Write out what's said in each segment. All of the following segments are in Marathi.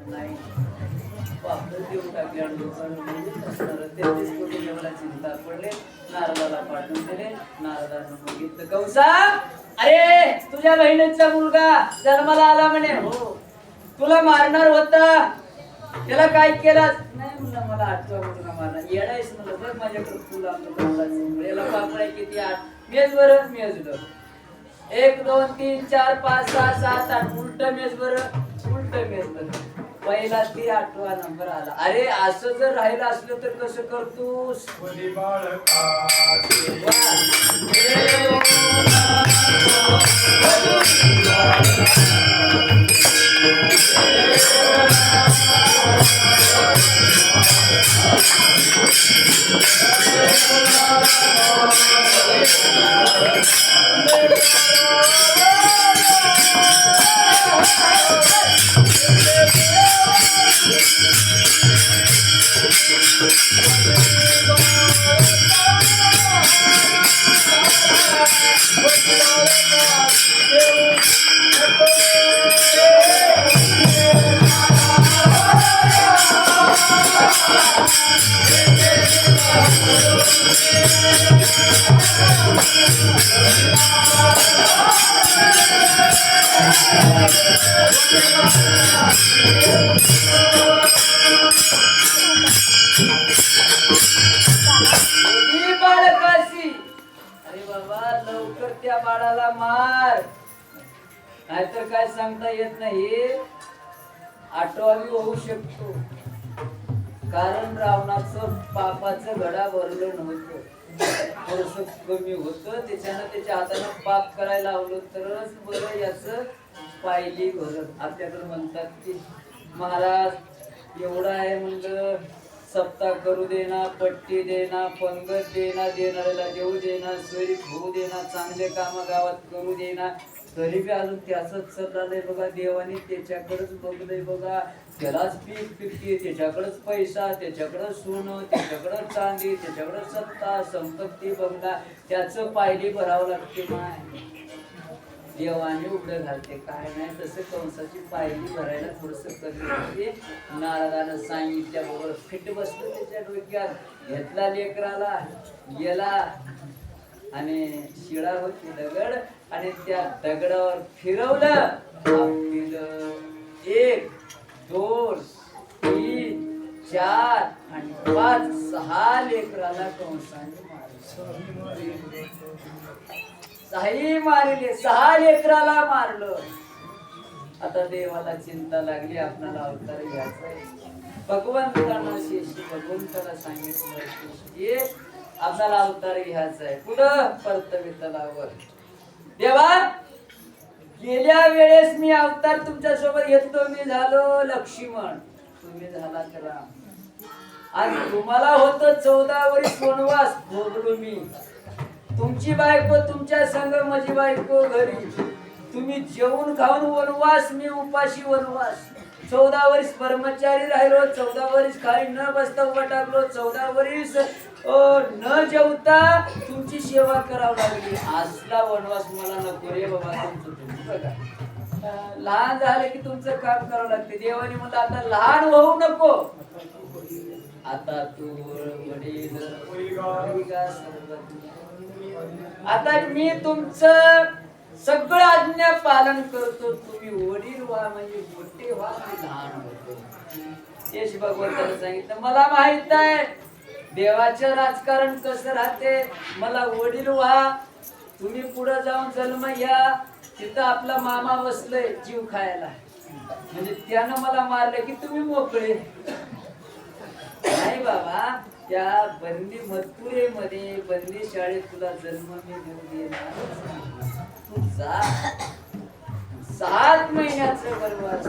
नाही वापरून देऊन टाकल्या लोकांना 33 कोटी देवाला चिंता पडले. नारदाला पाठवून दिले. नारदानं बघितलं, कंसा अरे तुझ्या बहिणीचा मुलगा जन्माला आला म्हणे. हो तुला मारणार होता, त्याला काय केलं? नाही म्हणलं मला 8वा मुलगा मारला. येडायस म्हणलं बघ माझ्याकडे फुल आपलं याला पापडाय किती 8 मेज बरं मेजलं 1 2 3 4 5 6 7 8 उलट मेज बरं उलट मेज बरं. पहिला ती 8वा नंबर आला. अरे असं जर राहिलं असलं तर कसं करतोस? अरे बाबा लवकर त्या बाळाला मार, नाहीतर काय सांगता येत नाही. 8वी होऊ शकतो. कारण रावणाचं पापाचं घडा भरलं नव्हतं, थोडस कमी होतं. त्याच्यानं त्याच्या हातानं पाप करायला लावलं तरच बरं याच पायली भरत. आपल्याकडे म्हणतात की महाराज एवढा आहे म्हणलं सप्ताह करू देना, पट्टी देना, पंगत देना, देणाऱ्याला देऊ देना, सोयरी होऊ देना, चांगले काम गावात करू देना, तरी बी अजून त्याच चाललंय बघा. देवाने त्याच्याकडेच बघलंय बघा. त्यालाच पीक पिकते, त्याच्याकडेच पैसा, त्याच्याकडेच सोनं, त्याच्याकडेच चांदी, त्याच्याकडेच सत्ता संपत्ती बघला. त्याचं पायली भरावं लागते. माय देवाने उघडं घालते काय नाही. तसं कंसाची पायली भरायला थोडस कधी नारदानं सांगितल्या बरोबर फिट बसलं त्याच्या डोक्यात. घेतला लेकराला गेला आणि शिळा होती दगड आणि त्या दगडावर फिरवलं. 1 2 3 4 आणि 5 6 लेकराला कंसाने मारले. 6 मारले, 6 लेकराला मारलं. आता देवाला चिंता लागली, आपल्याला अवतार घ्यायचा आहे. भगवंताला शेषी भगवंताला सांगितलं आपल्याला अवतार घ्यायचा आहे. कुठं? परतवी तलावर. देवा गेल्या वेळेस मी अवतार तुमच्या सोबत घेतलो, मी झालो लक्ष्मण, तुम्ही झाला राम. आज तुम्हाला होतं 14 वर्ष वनवास भोगलो मी. तुमची बायको तुमच्या संग, माझी बायको घरी. तुम्ही जेवून खाऊन वनवास, मी उपाशी वनवास. 14 वर्ष ब्रह्मचारी राहिलो, 14 वर्ष खाली न बसता उभा टाकलो, 14 वर्ष न जेवता तुमची सेवा करावी लागली. असला वनवास मला नको रे बाबा. तुमचं बघा लहान झाले की तुमचं काम करावं लागते. देवाने म्हणलं आता लहान होऊ नको, आता तू वडील आता मी तुमचं सगळं आज्ञा पालन करतो. तुम्ही वडील व्हा म्हणजे मोठे व्हा, मी लहान होतो. तेच भगवंताने सांगितलं. मला माहित आहे देवाचं राजकारण कसं राहते. मला वडील व्हा, तुम्ही पुढे जाऊन जन्म घ्या. तिथं आपला मामा बसलंय जीव खायला, म्हणजे त्यानं मला मारलं की तुम्ही मोकळे. नाही बाबा, त्या बंदी मथुरेमध्ये बंदी शाळेत तुला जन्म मी देऊ देणार. तू जा. 7 महिन्याचं वनवास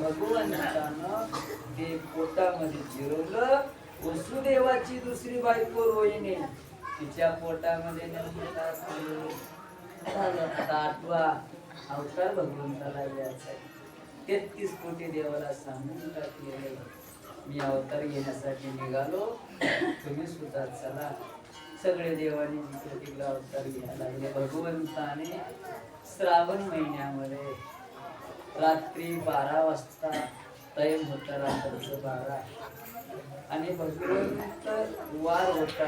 भगवंतानं ते पोटामध्ये जिरवलं. वसुदेवाची दुसरी बायको रोहिणी तिच्या पोटामध्ये आता 8वा अवतार भगवंताला यायचा. 33 कोटी देवाला सांगून टाकलेले मी अवतार घेण्यासाठी निघालो, तुम्ही सुद्धा चला. सगळे देवाने जिकडे तिकडे अवतार घ्यायला लागले. भगवंताने श्रावण महिन्यामध्ये रात्री 12 वाजता तैम होता रात्रचं 12 आणि भगवंत वार होता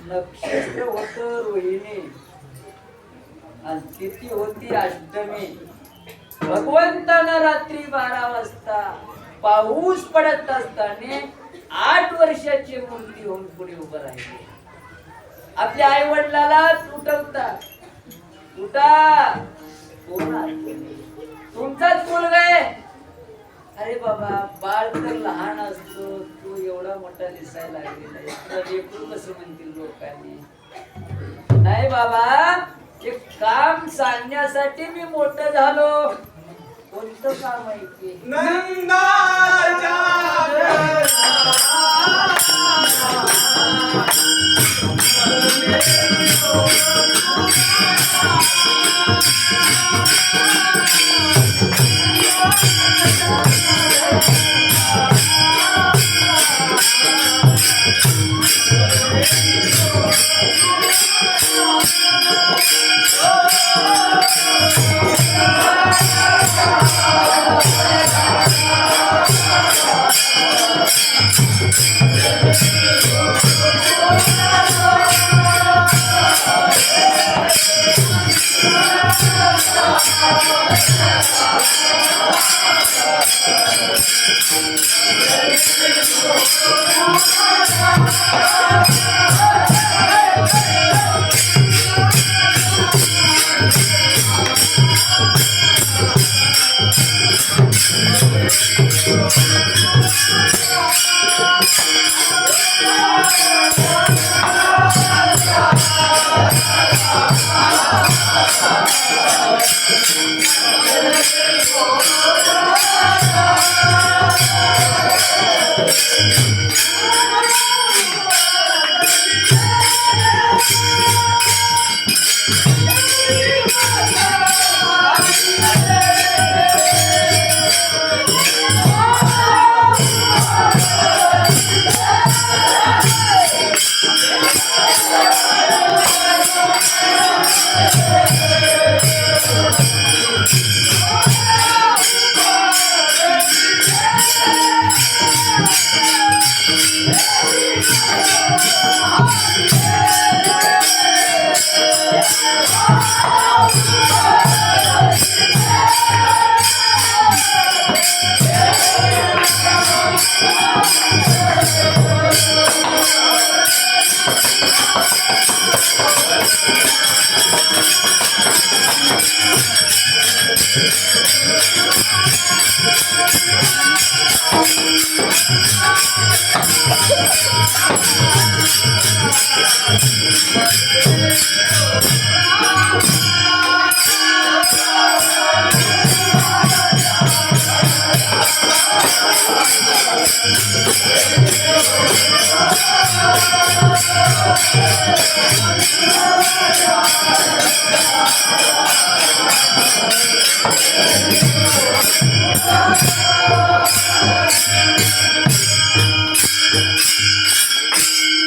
नक्षत्र होत रोहिणी आणि तिथी होती अष्टमी. भगवंतानं रात्री 12 वाजता पाऊस पडत असताना 8 वर्षाची मूर्ती होऊन पुढे उभं राहिली. आपल्या आई वडिलाला उठवतात, उठा कोण तुमचाच मुलगा आहे. अरे बाबा बाळ तर लहान असतो, तू एवढा मोठा दिसायला लागलेला आहे, तुला लेकरू कसं म्हणतील लोकांनी. नाही बाबा एक काम सांगण्यासाठी मी मोठं झालो. कोणतं काम आहे ते?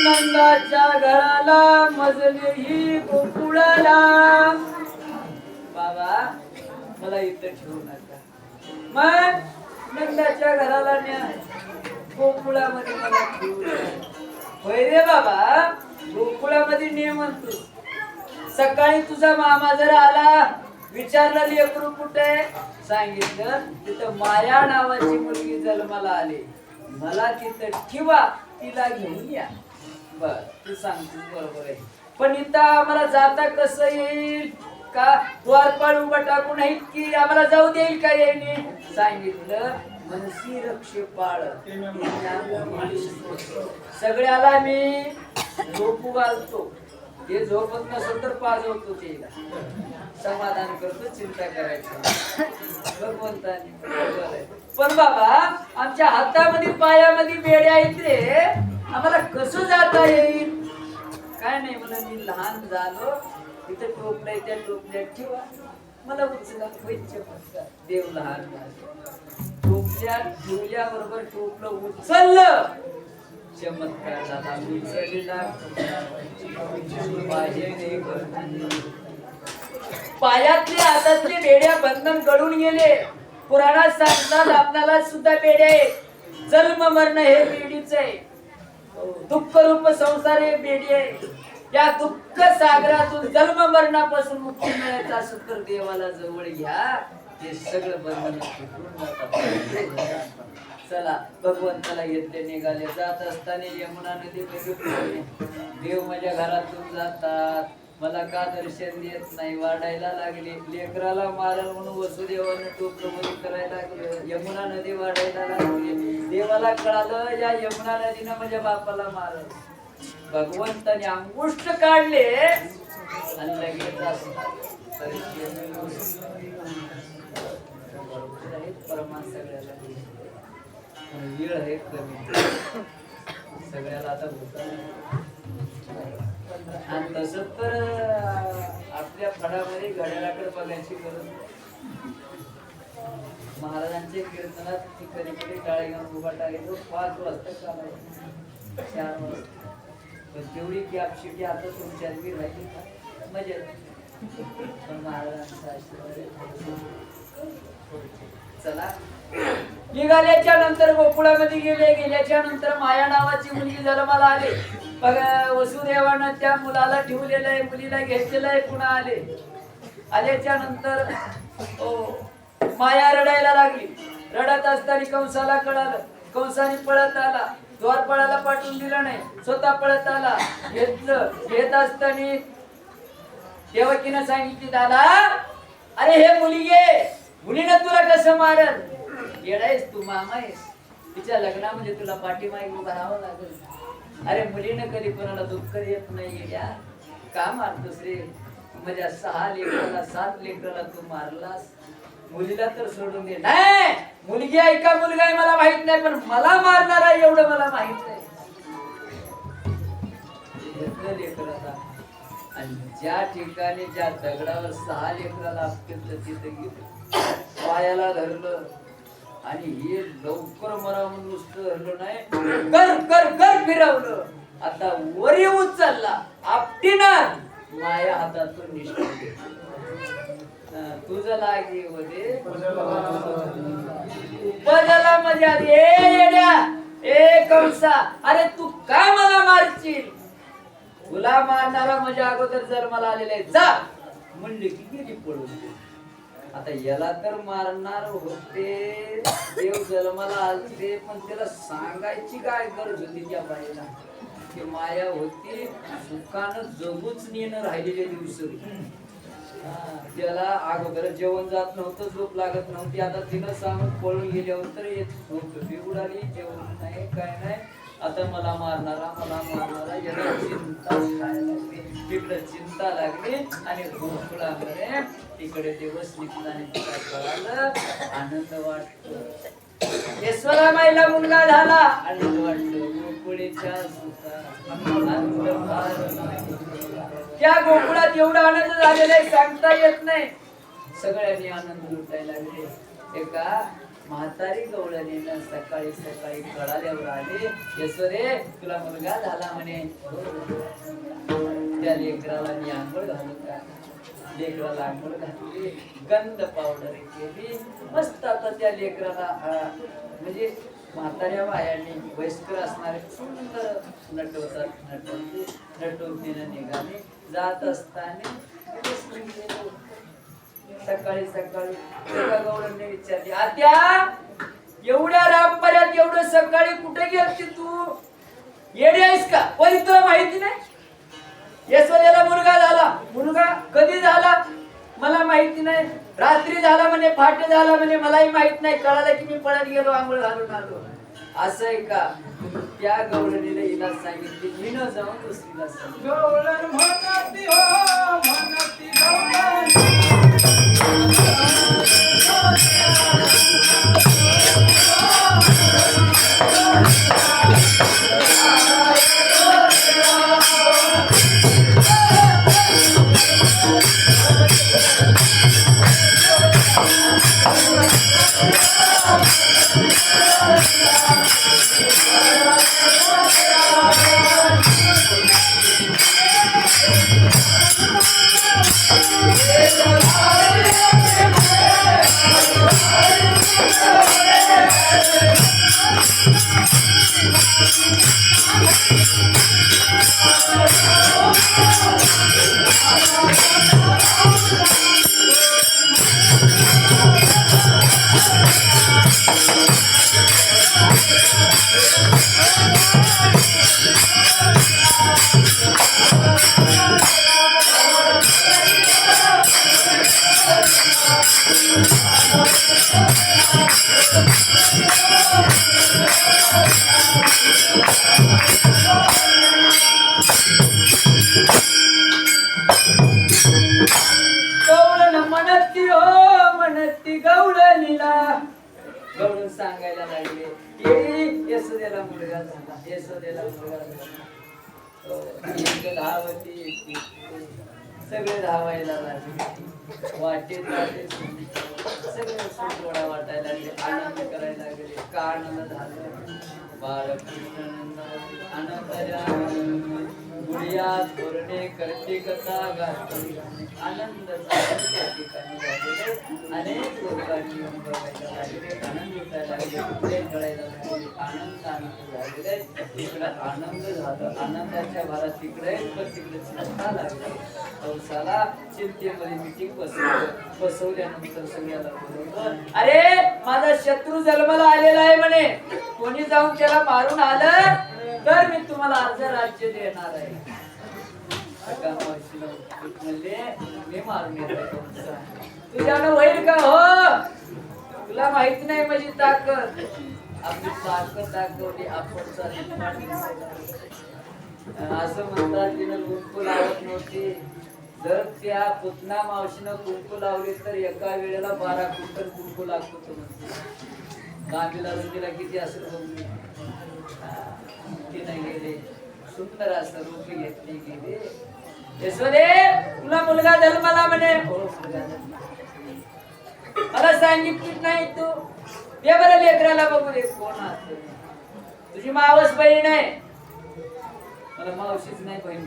नंदाच्या घराला मजले ही गोकुळाला. बाबा मला इथं ठेवू नका, मग नंदाच्या घराला न्या, गोकुळामध्ये मला ठेवू नका. होय रे बाबा, गोकुळामध्ये ने म्हणतो. सकाळी तुझा मामा जर आला, विचारलं लेकरू कुठे, सांगितलं तिथं माया नावाची मुलगी जन्माला आली, मला तिथं ठेवा, तिला घेऊन या. बर तू सांगतोस बरोबर आहे, पण इथं आम्हाला जाता कसं येईल? का द्वारपाल उभा टाकून आहेत की आम्हाला जाऊ देईल का येणे? सांगितलं मनसी रक्षेपाळ. सगळ्याला मी झोपू घालतो, हे झोपत नसेल तर पाजवतो, त्याला समाधान करतो, चिंता करायची भगवंताने. पण बाबा आमच्या हातामध्ये पायामध्ये बेड्या आहेत रे, आम्हाला कसं जाता येईल? काय नाही म्हणून मी लहान झालो, इथं टोपल्या त्या टोपल्यात ठेवा, मला उचला. देव लहान झाले, टोपल्यात ठेवल्याबरोबर टोपलं उचललं, चमत्कार झाला. उचललेला पाहिजे पायातले हातातले बेड्या बंधन गळून गेले. पुराणात सांगतात आपल्याला सुद्धा बेड्या आहेत. जन्म मरण हे बेडीच आहे. दुःख रूप संसार हे बेडी आहे. या दुःख सागरातून जन्म मरणापासून मुक्ती मिळायचं असं तर देवाला जवळ घ्या. हे सगळं बंधन सुटून जातात. चला भगवंताला घेतले निघाले. जात असताना यमुना नदी बघितली. देव माझ्या घरातून जातात, मला का दर्शन देत नाही. वाढायला लागले. लेकराला मारल म्हणून वसुदेवानं टोपलं करायला लागलं. यमुना नदी वाढायला लागली. देवाला कळालं या यमुना नदीनं माझ्या बापाला मारल. भगवंताने अंगुष्ट काढले आणि लगेच परमान सगळ्याला वेळ आहे कमी. सगळ्याला आता आणि तस तर आपल्या फडामध्ये घड्याळाकडे बघायची गरज. महाराजांच्या कीर्तनात ती कधी कधी टाळे घेऊन उभा टाळेलो 5 वाजता चालायचं 4 वाजता. पण तेवढी कॅपॅसिटी आता तुमच्यात बी राहिली का मजेत. पण महाराजांचा आशीर्वाद. चला निघाल्याच्या नंतर गोकुळामध्ये गेल्याच्या नंतर माया नावाची मुलगी जन्माला आली. बघा वसुदेवानं त्या मुलाला ठेवलेलं आहे, मुलीला घेतलेलं आहे. पुन्हा आल्याच्या नंतर माया रडायला लागली. रडत असताना कंसाला कळालं. कंसाने पळत आला. द्वारपाळाला पाठवून दिलं नाही, स्वतः पळत आला. घेत असताना देवकीनं सांगितली दादा अरे हे मुलगी आहे, मुलीनं तुला कसं मारल. येडायस तू मामा आहेस. तिच्या लग्नामध्ये तुला पाठीमागे उभं राहावं लागेल. अरे मुलीनं कधी कोणाला दुःख देत नाही गेल्या. का मारतोस रे. म्हणजे 6 लेकराला 7 लेकराला तू मारलास. मुलीला तर सोडून दे. नाही मुलगी आहे का मुलगा आहे मला माहित नाही, पण मला मारणार आहे एवढं मला माहित नाही. लेकराला आणि ज्या ठिकाणी ज्या दगडावर 6 लेकराला आपलं तिथं गेलं, पायाला धरलं आणि हे लवकर मरा म्हणून नुसतं धरलं नाही, कर कर कर फिरवलं. आता वरी उचलला आपटीनार माया हातातून निष्ठा. तुझं लागे होते उपजला मजा ए कंसा. अरे तू का मला मारशील. तुला मारणारा माझ्या अगोदर जन्माला आलेला आहे. जा म्हणले की गेली पळून. आता याला तर मारणार होते. देव जन्माला आलते पण त्याला सांगायची काय गरज होती त्या बाईला. की माया होती सुखानं जगूच नेणं राहिलेले दिवस. त्याला अगोदर जेवण जात नव्हतं, झोप लागत नव्हती. आता तिनं सांगून पळून गेल्यावर तर झोप उडाली, जेवण नाही काय नाही. आता मला मारणारा याला चिंता लागली. तिकडे चिंता लागली आणि गोकुळामध्ये तिकडे दिवस निघताना काय कळालं. आनंद वाटतो. यशोदामाईला मुलगा झाला. आनंद वाटलं. गोकुळीच्या त्या गोकुळात एवढा आनंद झालेला आहे सांगता येत नाही. सगळ्यांनी आनंद लुटायला लागले. एका म्हातारी गवळणीनं सकाळी सकाळी कळाल्यावर आली. यशोदे तुला मुलगा झाला म्हणे. त्या लेकराला मी आंघोळ घालून टाकली. लेकराला आंघोळ घातली, गंध पावडर केली. मस्त आता त्या लेकराला म्हणजे म्हाताऱ्या बायांनी वयस्कर असणारे सुंदर नटवतीनं निघाले. जात असताना सकाळी एका गवळणीने विचारली आत्या एवढ्या रामपर्यंत एवढं सकाळी कुठे गेलती तू. येडी आहेस का. पण तुला माहिती नाही यशोदेला मुलगा झाला. मुलगा कधी झाला मला माहिती नाही. रात्री झाला म्हणे, फाटे झाला म्हणे, मलाही माहित नाही. कळालं की मी पळत गेलो, आंघोळ घालून आलो. असं आहे का. त्या गवळणीला हिला सांगितली. मी न जाऊन दुसरीला सांगितलं. गवळण म्हणती हो म्हणती गवळण. Hey, गवळण म्हणती हो म्हणती गवळणीला गवळण सांगायला लागले यशोदेला मुलगा झाला यशोदेला मुलगा झाला धावती सगळे धावायला लागले वाटेत सगळे सोडा वाटायला लागले आनंद करायला लागले का आनंद झाला बाळकृष्णानंद आनंदाच्या गुडिया थोरणे करते कथा गाते आनंद त्या ठिकाणी झालेले अनेक लोकांनी येऊन बघायला लागले आनंद लुटायला लागले पुढे कळायला लागले आनंद झालेले तिकडे आनंद झाला आनंदाच्या भारात तिकडे पण तिकडे चिंता लागली पावसाला चिंतेमध्ये मिटिंग बसवल्यानंतर सगळ्याला बोलवलं अरे माझा शत्रू जन्माला आलेला आहे म्हणे कोणी जाऊन त्याला मारून आलं तर मी तुम्हाला अर्ध राज्य देणार आहे म्हणले मी मारून येतो तुझ्यानं होईल का हो तुला माहिती नाही माझी ताकद आपली ताकद दाखवली आपण असं म्हणतात तिनं कुंकू लावत नव्हती जर त्या पुतना मावशीनं कुंकू लावली तर एका वेळेला 12 क्विंटल कुंकू लागतो गावीला तिला किती असेल बघली तिने गेले सुंदर असं रूप घेतली गेले यशोदे तुला मुलगा जन्माला म्हणे हो मुलगा मला सांगितलं नाही तू ये बरं लेकराला बघू दे कोण असते तुझी मावस बहीण आहे मला मावशीच नाही बहीण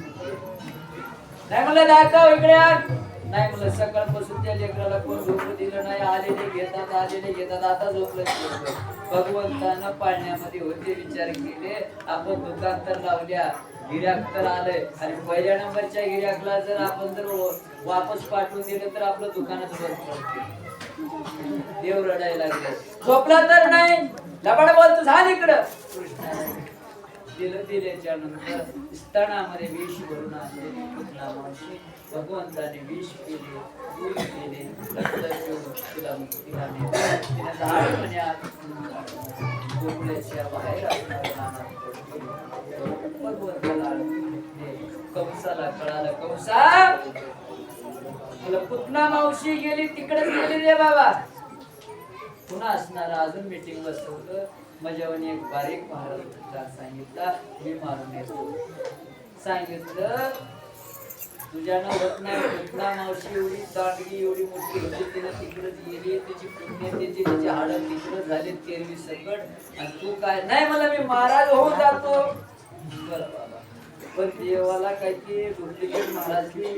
नाही मला दाखव इकडे नाही मला सकाळपासून त्या लेकराला कोण झोपू दिलं नाही आलेले घेतात आता झोपलं भगवंतानं पाळण्यामध्ये होते विचार केले आपण दुकान तर लावल्या गिऱ्हाईक तर आलंय आणि पहिल्या नंबरच्या गिऱ्हाईकला जर आपण जर वापस पाठवून दिलं तर आपलं दुकानच बंद पडते देव रडायला लागले झोपला तर नाही लबाड बोलतो झालं इकडं दिल्याच्या नंतर स्तनामध्ये विष भरून आणले नामाशी भगवंताने विष केले दूध केले रक्त तिला मुक्तीला तिने झाड म्हण्यात गोकुळाच्या बाहेर भगवंताला कंसाला कळालं कंसा तुला पुतना मावशी गेली तिकडेच गेली रे बाबा पुन्हा असणार अजून मीटिंग बसवलं माझ्यावानी एक बारीक महाराज सांगितला मी मारून येतो सांगितलं तुझ्यानं होत नाही पुतना मावशी एवढी दांडगी एवढी मोठी होती तिने तिकडेच गेली तिची पुण्यतेची तिची हाडं तिकडे झाले तेरवी सकट आणि तू काय नाही मला मी महाराज होऊन जातो बरं बाबा पण देवाला काही ते डुप्लिकेट महाराजली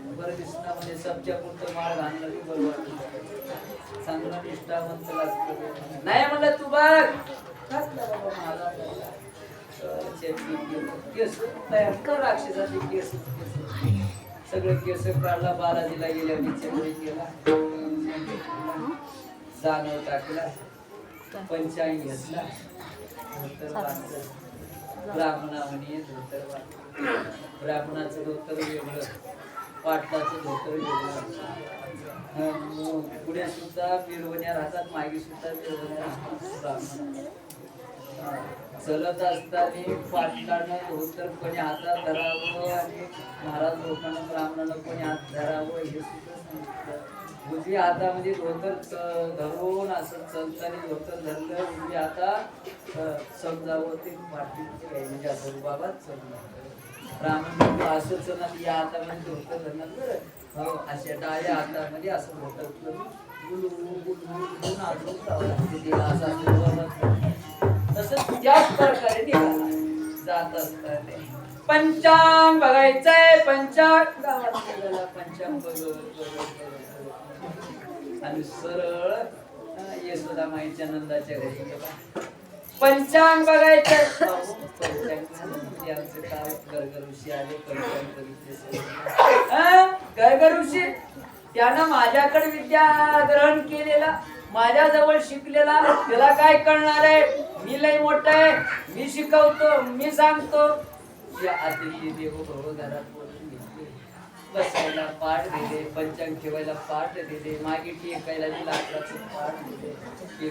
बरं दिसणार म्हणजे सबच्या पुरतं माळ घालणं बरं वाटत चांगला निष्ठावंत लागतो नाही म्हणलं तू बघ केस तयार कर राक्षसाचे केस सगळे केस काढला बालाजीला गेल्या चक्री केला जाणव टाकला पंचांग घेतला ब्राह्मणा म्हणे धोतर ब्राह्मणाचं धोतर वेगळं पाटलाचं धोतर वेगळं पुढे सुद्धा मिरवण्या राहतात मागे सुद्धा मिरवण्या राहतात चलत असताना पाटलानं धोतर कोणी हातात धरावं आणि महाराज लोकांना ब्राह्मणाला कोणी हात धरावं हे सुद्धा सांगितलं उजव्या हातामध्ये धोतर धरून असं चलताना धोतर धरलं उजव्या हातात समजावं ते पाटील म्हणजे असं बाबाच चलणार ब्राह्मण असं चलणार या हातामध्ये धोतर धरणार बरं अशा डाव्या हातामध्ये असं धोतर तसंच त्याच प्रकारे निघाला जात असताना पंचांग बघायचंय पंचांग गावात गेलेला पंचांग बघत आणि सरळ येशो सुदामाईच्या नंदाच्या घरी गेला. पंचांग बघायचं. पंचांग झालं म्हणजे आमचे काय गरगर ऋषी आले. पंचांग बघितले. गरगर ऋषी त्यानं माझ्याकडे विद्या ग्रहण केलेला, माझ्या जवळ शिकलेला. त्याला काय कळणार आहे? मी लय मोठा आहे, मी शिकवतो, मी सांगतो. या अतिथी देवो भव घरात बोलून घेतले. बसायला पाठ दिले, पंचांग ठेवायला पाठ दिले, मागे टेकायला लाकडाचं पाठ दिले.